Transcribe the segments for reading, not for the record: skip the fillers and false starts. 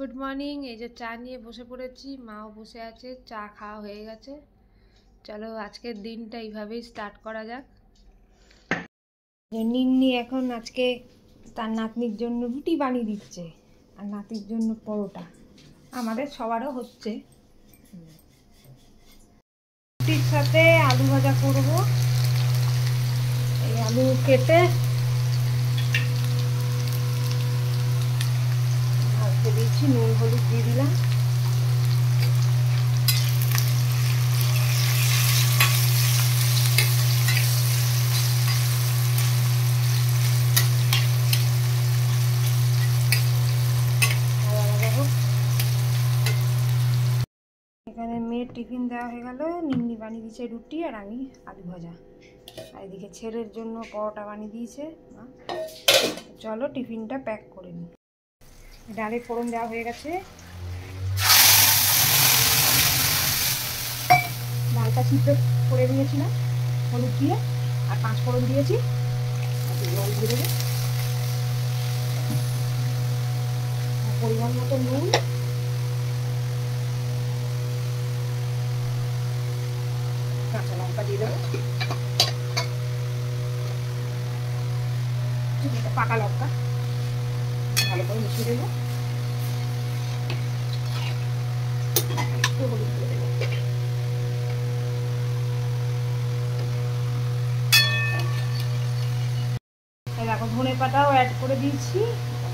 Good morning. এই যে চা নিয়ে বসে পড়েছি, মাও বসে আছে, চা খাওয়া হয়ে গেছে। চলো আজকের দিনটা এইভাবেই স্টার্ট করা যাক। নিন্নি এখন আজকে তার নাতনির জন্য রুটি বানিয়ে দিচ্ছে আর নাতির জন্য পরোটা। আমাদের সবারও হচ্ছে। রুটির সাথে আলু ভাজা করব। এই আলু কেটে দিচ্ছি, নুন হলুদ দিয়ে দিলাম। এখানে মেয়ের টিফিন দেওয়া হয়ে গেল। নিন্নি বানিয়ে দিয়েছে রুটি আর আমি আলু ভাজা, আর এদিকে ছেলের জন্য পরোটা বানিয়ে দিয়েছে মা। চলো টিফিনটা প্যাক করে নিই। ডালে ফোড়ন দেওয়া হয়ে গেছে, ডালটা সিদ্ধ করে নিয়েছিলাম হলুদ দিয়ে, আর 5 ফোড়ন দিয়েছি। জল দিয়ে দেবো, পরিমাণ মতো নুন, কাঁচা লঙ্কা দিয়ে দেবো, পাকা লঙ্কা ভালো করে মিশিয়ে দেবো, একটু হলুদ দিয়ে দেবো। দেখো ধনে পাতাও অ্যাড করে দিয়েছি,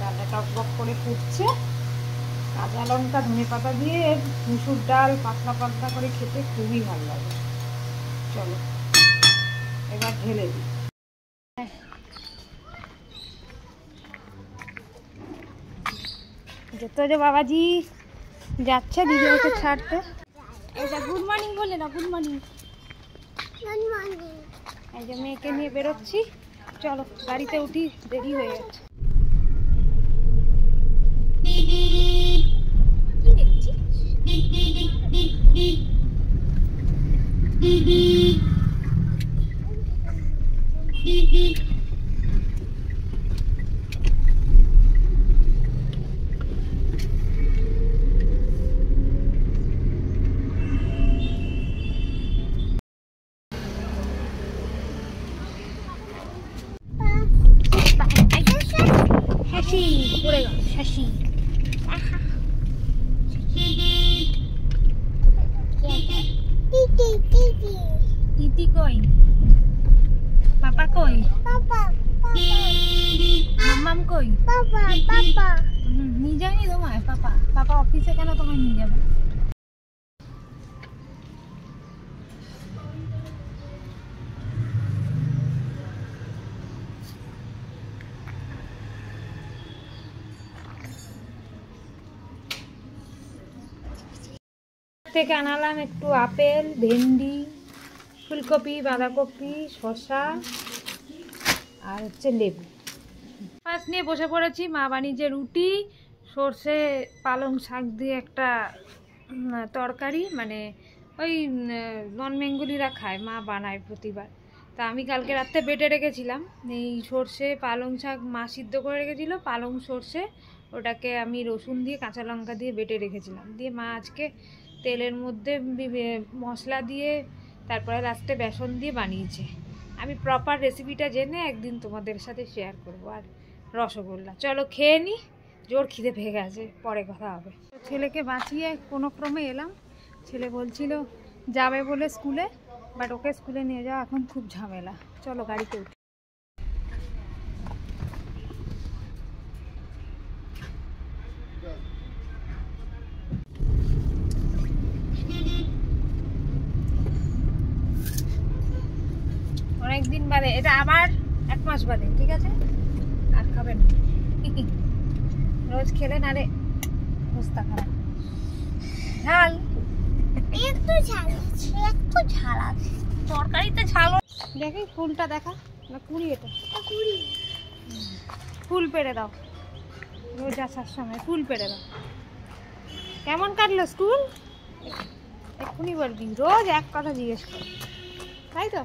ডালটা টকবক করে ফুটছে। কাঁচা লঙ্কা ধনে পাতা দিয়ে মুসুর ডাল পাতলা পাতলা করে খেতে খুবই ভালো লাগে। চলো এবার ঢেলে দিই। যেতে যে বাবাজি যাচ্ছে দিদিকে ছাড়তে। এটা গুড মর্নিং বলে না, গুড মর্নিং। এই যে মেয়েকে নিয়ে বেরোচ্ছি, চলো গাড়িতে উঠি, দেরি হয়ে যাচ্ছে। পড়ে গেল শাসি। দিদি কই? পাপা কই? মাম্মাম কই? নিয়ে যায়নি তোমায় পাপা? পাপা অফিসে কেন তোমায় নিয়ে যাবে? থেকে আনালাম একটু আপেল, ভেন্ডি, ফুলকপি, বাঁধাকপি, শসা আর হচ্ছে লেবু। মাছ নিয়ে বসে পড়েছি। মা বানিয়েছে রুটি, সর্ষে পালং শাক দিয়ে একটা তরকারি, মানে ওই নন বেঙ্গলিরা খায়, মা বানায় প্রতিবার। তা আমি কালকে রাত্রে বেটে রেখেছিলাম এই সর্ষে পালং শাক, মা সিদ্ধ করে রেখেছিল পালং সর্ষে, ওটাকে আমি রসুন দিয়ে কাঁচা লঙ্কা দিয়ে বেটে রেখেছিলাম। দিয়ে মা আজকে তেলের মধ্যে মশলা দিয়ে তারপরে লাস্টে বেসন দিয়ে বানিয়েছে। আমি প্রপার রেসিপিটা জেনে একদিন তোমাদের সাথে শেয়ার করবো। আর রসগোল্লা, চলো খেয়ে নিই, জোর খিদে পেয়ে গেছে, পরে কথা হবে। ছেলেকে বাঁচিয়ে কোনো ক্রমে এলাম। ছেলে বলছিল যাবে বলে স্কুলে, বাট ওকে স্কুলে নিয়ে যাওয়া এখন খুব ঝামেলা। চলো গাড়িতে উঠি। অনেকদিন বাদে, এটা আবার 1 মাস বাদে, ঠিক আছে? আর খাবেন রোজ খেলে না রে, অবস্থা খারাপ। ঝাল একটু ঝাল, একটু ঝাল আছে তরকারিতে। ঝাল দেখি ফুলটা দেখা না, কুড়ি, এটা কুড়ি। ফুল পেড়ে দাও, রোজ আসার সময় ফুল পেড়ে দাও। কেমন কাটলো স্কুল? এক্ষুনি বলবি, রোজ এক কথা জিজ্ঞেস কর, তাই তো?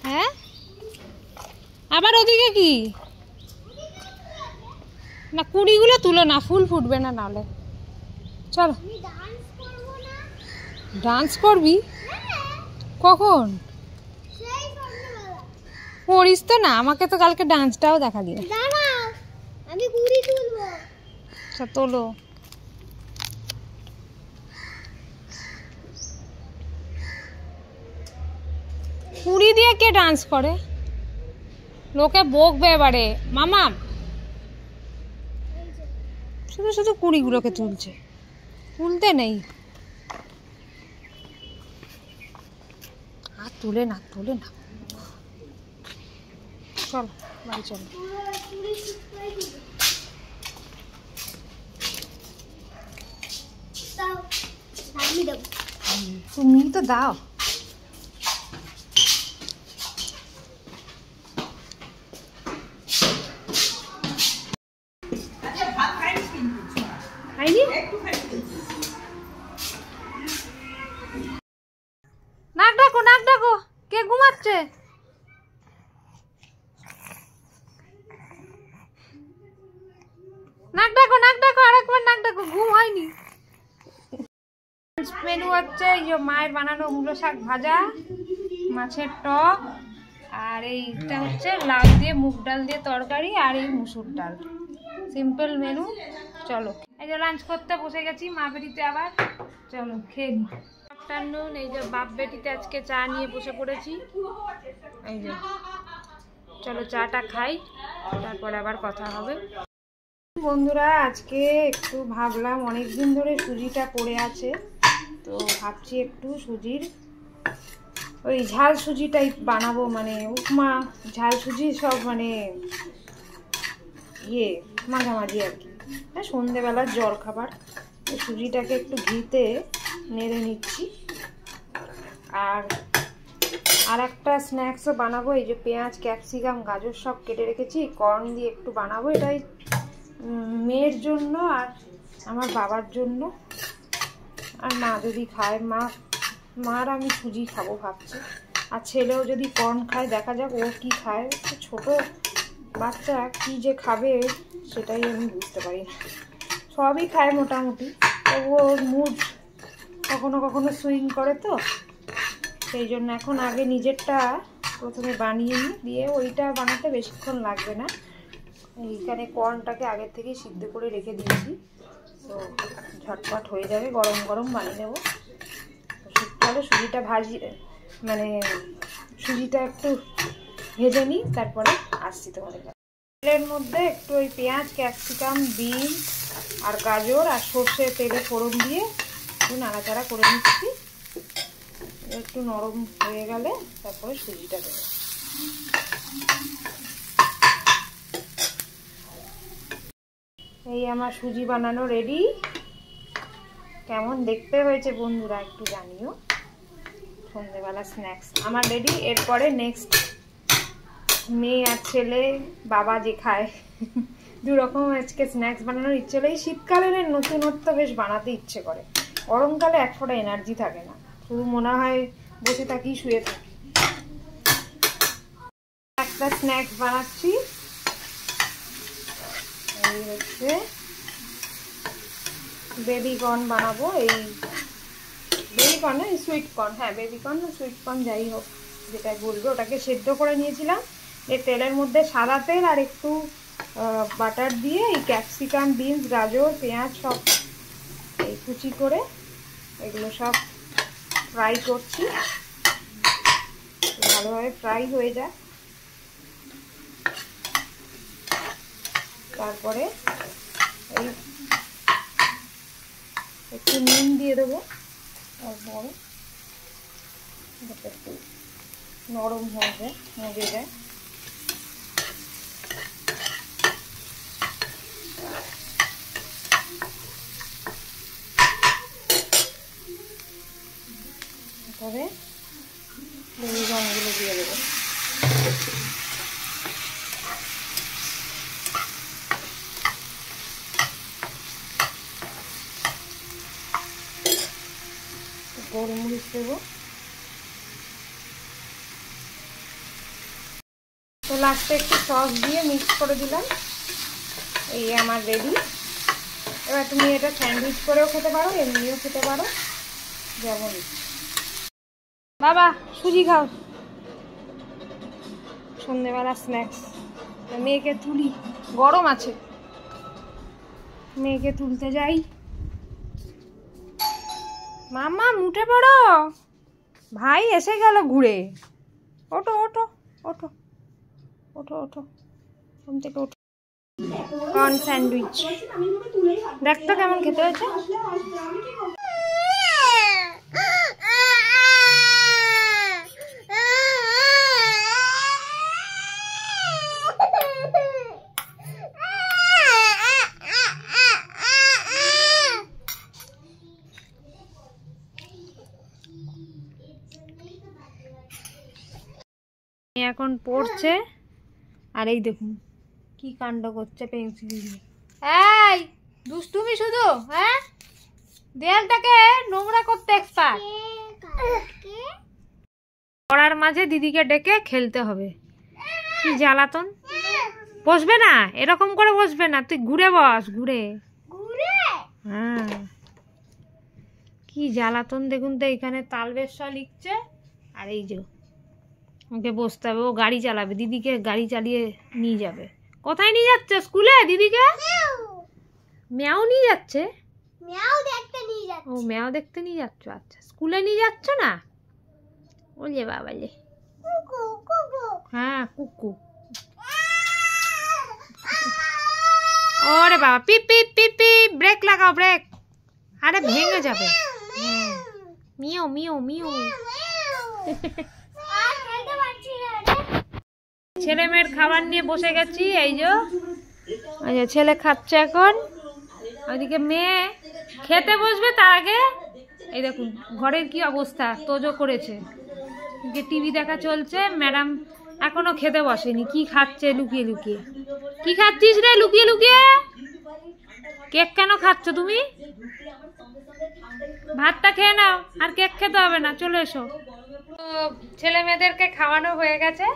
হ্যাঁ, আবার ওদিকে কি না কুড়িগুলো তুলো না, ফুল ফুটবে না নাহলে। চলো ডান্স করবি কখন? করিস তো না, আমাকে তো কালকে ডান্সটাও দেখা দিও। আমি কুড়ি তুলবো। আচ্ছা তোলো। কুড়ি দিয়ে কে ডান্স করে? লোকে বকবে এবারে। মামা শুধু শুধু কুড়িগুলোকে তুলছে, তুলতে নেই। আর তুলে না, তুলে না। চল বাড়ি চল। তুমি তো দাও। নাক ডাকো, নাক ডাকো, কে ঘুমাচ্ছে? নাক ডাকো, নাক ডাকো, আরেকবার নাক ডাকো, ঘুম হয়নি। মেনু হচ্ছে মায়ের বানানো মূলো শাক ভাজা, মাছের টক, আর এইটা হচ্ছে লাউ দিয়ে মুগ ডাল দিয়ে তরকারি, আর এই মুসুর ডাল। Simple menu. চলো এই যে লাঞ্চ করতে বসে গেছি মা বেটিতে আবার। চলো খেয়ে নি। আফটারনুন। এই যে বাপ বেটিতে আজকে চা নিয়ে বসে পড়েছি। এই যে চলো চাটা খাই, তারপরে আবার কথা হবে। বন্ধুরা আজকে একটু ভাবলাম, অনেকদিন ধরে সুজিটা পড়ে আছে, তো ভাবছি একটু সুজির ওই ঝাল সুজি টাইপ বানাবো, মানে উপমা ঝাল সুজি সব, মানে মাঝামাঝি আর কি। সন্ধেবেলার জল খাবার। সুজিটাকে একটু ঘিতে নেড়ে নিচ্ছি। আর একটা স্ন্যাক্সও বানাবো। এই যে পেঁয়াজ, ক্যাপসিকাম, গাজর সব কেটে রেখেছি, কর্ন দিয়ে একটু বানাবো। এটাই মেয়ের জন্য আর আমার বাবার জন্য, আর মা যদি খায়, মার আমি সুজি খাবো ভাবছি। আর ছেলেও যদি কর্ন খায়, দেখা যাক ও কি খায়। ছোট বাচ্চা কি যে খাবে সেটাই আমি বুঝতে পারি না। সবই খায় মোটামুটি, তবুও ওর মুড কখনো কখনো সুইং করে, তো সেই জন্য এখন আগে নিজেরটা প্রথমে বানিয়ে নিই, দিয়ে ওইটা বানাতে বেশিক্ষণ লাগবে না। এইখানে কর্নটাকে আগের থেকেই সিদ্ধ করে রেখে দিয়েছি, তো ঝটপট হয়ে যাবে, গরম গরম বানিয়ে নেবো। তাহলে সুজিটা মানে সুজিটা একটু ভেজে নিই, তারপরে আসছি তোমাদের কাছে। তেলের মধ্যে একটু ওই পেঁয়াজ, ক্যাপসিকাম, বিন আর গাজর আর সর্ষে তেলে ফোড়ন দিয়ে একটু নাড়াচাড়া করে নিচ্ছি। একটু নরম হয়ে গেলে তারপরে সুজিটা দেবো। এই আমার সুজি বানানো রেডি। কেমন দেখতে হয়েছে বন্ধুরা একটু জানিও। সন্ধ্যেবেলা স্ন্যাক্স আমার রেডি। এরপরে নেক্সট মেয়ে আর ছেলে, বাবা যে খায়, দু রকম আজকে স্ন্যাক্স বানানোর ইচ্ছে হলে। এই শীতকালের নতুনত্ব বেশ বানাতে ইচ্ছে করে, গরমকালে এক ফোঁটা এনার্জি থাকে না, শুধু মনে হয় বসে থাকি, শুয়ে থাকি। একটা স্ন্যাক্স বানাচ্ছি, এই হচ্ছে বেবি কর্ন বানাবো। এই বেবি কর্ন, এই সুইট কর্ন, হ্যাঁ বেবি কর্ন না সুইট কর্ন যাই হোক যেটা বলবো, ওটাকে সেদ্ধ করে নিয়েছিলাম। এই তেলের মধ্যে সাদা তেল আর একটু বাটার দিয়ে এই ক্যাপসিকাম, বিনস, গাজর, পেঁয়াজ সব এই কুচি করে এগুলো সব ফ্রাই করছি, ভালোভাবে ফ্রাই হয়ে যায়। তারপরে এই একটু নুন দিয়ে দেবো, তারপরে একটু নরম হয়ে যায়, মজে যায়। তারপরে বেবি কর্নগুলো দিয়ে দেবো। গোলমরিচ দেবো। তো লাস্টে একটু সস দিয়ে মিক্স করে দিলাম। এই আমার রেডি। এবার তুমি এটা স্যান্ডউইচ করেও খেতে পারো, এমনিও খেতে পারো, যেমন ইচ্ছে। বাবা সুজি খাও, সন্ধ্যেবেলা স্ন্যাক্স। মেয়েকে তুলি, গরম আছে, মেয়েকে তুলতে যাই। মামা উঠে পড়ো, ভাই এসে গেল ঘুরে। ওঠো ওঠো ওঠো ওঠো ওঠো, ঘুম থেকে ওঠো। কর্ন স্যান্ডউইচ দেখতো কেমন খেতে হয়েছে। এখন পড়ছে, আর এই দেখুন কি কাণ্ড করছে পেন্সিল দিয়ে। এই দুষ্টুমি শুধু, হ্যাঁ, দেয়ালটাকে নোংরা করতে এক্সপার্ট। পড়ার মাঝে দিদিকে ডেকে খেলতে হবে, কি জ্বালাতন। বসবে না, এরকম করে বসবে না, তুই ঘুরে বস, ঘুরে। হ্যাঁ, কি জ্বালাতন দেখুন তো। এখানে তালবেশ লিখছে, আর এই যে ওকে বসতে হবে, ও গাড়ি চালাবে, দিদিকে গাড়ি চালিয়ে নিয়ে যাবে। কোথায় নিয়ে যাচ্ছে? স্কুলে দিদিকে ম্যাও নিয়ে যাচ্ছে। ও ম্যাও দেখতে নিয়ে যাচ্ছ, আচ্ছা। স্কুলে নিয়ে যাচ্ছ না? ওলে বাবালে, হ্যাঁ কুকু। ওরে বাবা, পিপ পিপ পিপ পিপ, ব্রেক লাগাও, ব্রেক। আরে ভেঙে যাবে। মিও মিও মিও। ছেলে মেয়ের খাবার নিয়ে বসে গেছি, এই যে ছেলে খাচ্ছে এখন, ওইদিকে মেয়ে খেতে বসবে। তার আগে এই দেখুন ঘরের কি অবস্থা, তোজো করেছে, টিভি দেখা চলছে। ম্যাডাম এখনো খেতে বসেনি, কি খাচ্ছে লুকিয়ে লুকিয়ে। কি খাচ্ছিস রে লুকিয়ে লুকিয়ে? কেক কেন খাচ্ছ তুমি? ভাতটা খেয়ে নাও, আর কেক খেতে হবে না, চলে এসো। তো ছেলে মেয়েদেরকে খাওয়ানো হয়ে গেছে,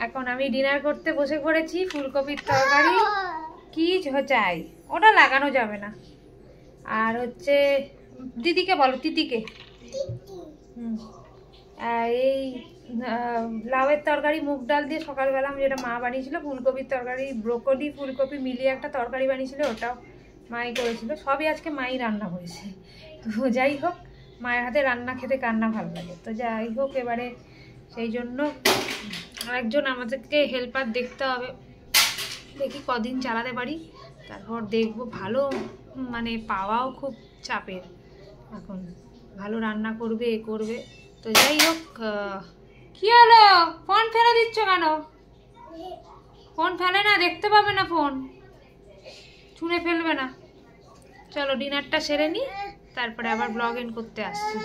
এখন আমি ডিনার করতে বসে পড়েছি। ফুলকপির তরকারি, কি চাই, ওটা লাগানো যাবে না। আর হচ্ছে দিদিকে বলো, তিতিকে। এই লাউয়ের তরকারি মুগ ডাল দিয়ে সকালবেলা যেটা মা বানিয়েছিল, ফুলকপির তরকারি, ব্রোকলি ফুলকপি মিলিয়ে একটা তরকারি বানিয়েছিল, ওটাও মাই করেছিল। সবই আজকে মাই রান্না করেছে। তো যাই হোক, মায়ের হাতে রান্না খেতে কার না ভালো লাগে। তো যাই হোক, এবারে সেই জন্য আরেকজন আমাদেরকে হেল্পার দেখতে হবে, দেখি কদিন চালাতে পারি, তারপর দেখবো। ভালো মানে পাওয়াও খুব চাপের এখন, ভালো রান্না করবে এ করবে। তো যাই হোক, কি হলো, ফোন ফেলে দিচ্ছ কেন? ফোন ফেলে না, দেখতে পাবে না, ফোন ছুঁড়ে ফেলবে না। চলো ডিনারটা সেরে নি, তারপরে আবার ব্লগ এন্ড করতে আসছি।